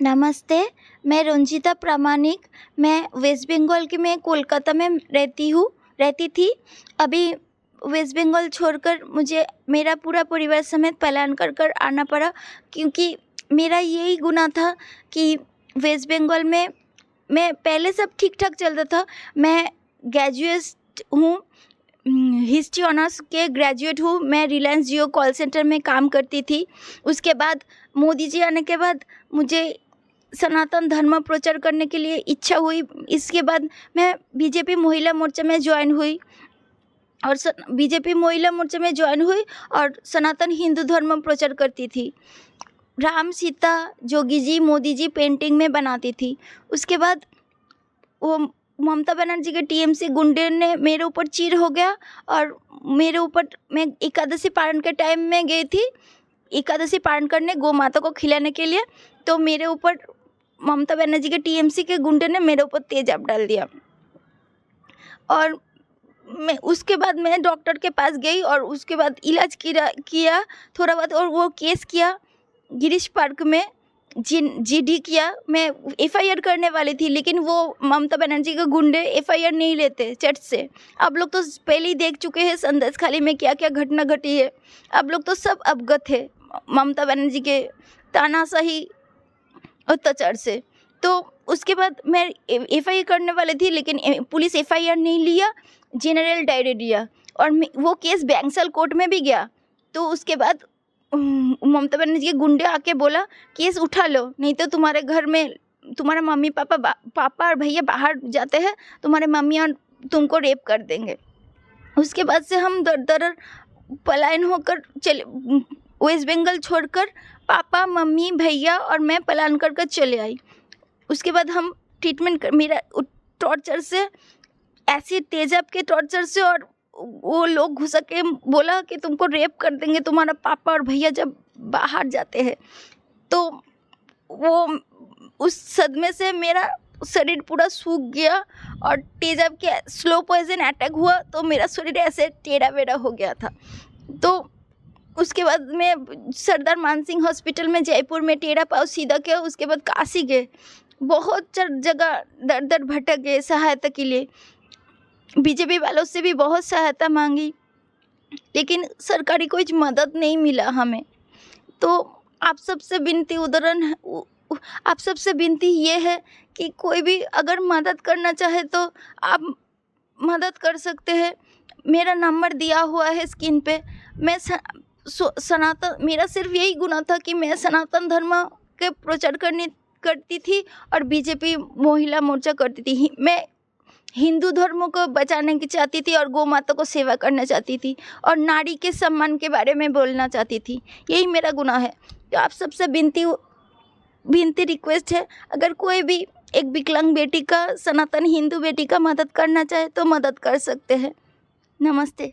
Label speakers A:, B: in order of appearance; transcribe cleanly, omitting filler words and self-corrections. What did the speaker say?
A: नमस्ते, मैं रंजीता प्रामाणिक। मैं वेस्ट बंगाल की, मैं कोलकाता में रहती थी। अभी वेस्ट बंगाल छोड़कर मुझे मेरा पूरा परिवार समेत पलायन कर कर आना पड़ा, क्योंकि मेरा यही गुनाह था कि वेस्ट बंगाल में मैं पहले सब ठीक-ठाक चलता था। मैं ग्रेजुएट हूँ, हिस्ट्री ऑनर्स के ग्रेजुएट हूँ। मैं रिलायंस जियो कॉल सेंटर में काम करती थी। उसके बाद मोदी जी आने के बाद मुझे सनातन धर्म प्रचार करने के लिए इच्छा हुई। इसके बाद मैं बीजेपी महिला मोर्चा में ज्वाइन हुई और बीजेपी महिला मोर्चा में ज्वाइन हुई और सनातन हिंदू धर्म प्रचार करती थी। राम सीता जोगी जी मोदी जी पेंटिंग में बनाती थी। उसके बाद वो ममता बनर्जी के टीएमसी गुंडे ने मेरे ऊपर चीर हो गया और मेरे ऊपर, मैं एकादशी पारण के टाइम में गई थी, एकादशी पारण करने गौ माता को खिलाने के लिए। तो मेरे ऊपर ममता बनर्जी के टीएमसी के गुंडे ने मेरे ऊपर तेजाब डाल दिया और उसके बाद मैं डॉक्टर के पास गई और उसके बाद इलाज किया थोड़ा बहुत, और वो केस किया गिरीश पार्क में, जीडी किया। मैं एफआईआर करने वाली थी, लेकिन वो ममता बनर्जी के गुंडे एफआईआर नहीं लेते चट से। आप लोग तो पहले ही देख चुके हैं संदेश खाली में क्या क्या घटना घटी है। आप लोग तो सब अवगत है ममता बनर्जी के तानाशाही अत्याचार से। तो उसके बाद मैं एफआईआर करने वाली थी, लेकिन पुलिस एफआईआर नहीं लिया, जनरल डायरी दिया और वो केस बैंक्सल कोर्ट में भी गया। तो उसके बाद ममता बनर्जी के गुंडे आके बोला केस उठा लो, नहीं तो तुम्हारे घर में तुम्हारे मम्मी पापा और भैया बाहर जाते हैं, तुम्हारे मम्मी और तुमको रेप कर देंगे। उसके बाद से हम दर पलायन होकर चले, वेस्ट बंगाल छोड़कर पापा मम्मी भैया और मैं पलायन कर चले आई। उसके बाद हम ट्रीटमेंट मेरा टॉर्चर से, ऐसे तेजाब के टॉर्चर से, और वो लोग घुसा के बोला कि तुमको रेप कर देंगे तुम्हारा पापा और भैया जब बाहर जाते हैं। तो वो उस सदमे से मेरा शरीर पूरा सूख गया और तेजाब के स्लो पॉइजन अटैक हुआ, तो मेरा शरीर ऐसे टेढ़ा बेढ़ा हो गया था। तो उसके बाद मैं सरदार मानसिंह हॉस्पिटल में जयपुर में टेढ़ा पाँव सीधा किया। उसके बाद काशी गए, बहुत जगह दर दर भटक गए सहायता के लिए। बीजेपी वालों से भी बहुत सहायता मांगी, लेकिन सरकारी कोई मदद नहीं मिला हमें। तो आप सबसे विनती ये है कि कोई भी अगर मदद करना चाहे तो आप मदद कर सकते हैं। मेरा नंबर दिया हुआ है स्क्रीन पे। मैं मेरा सिर्फ यही गुनाह था कि मैं सनातन धर्म के प्रचार करती थी और बीजेपी महिला मोर्चा करती थी। मैं हिंदू धर्म को बचाने की चाहती थी और गौ माता को सेवा करना चाहती थी और नारी के सम्मान के बारे में बोलना चाहती थी। यही मेरा गुनाह है। तो आप सबसे विनती रिक्वेस्ट है, अगर कोई भी एक विकलांग बेटी का, सनातन हिंदू बेटी का मदद करना चाहे तो मदद कर सकते हैं। नमस्ते।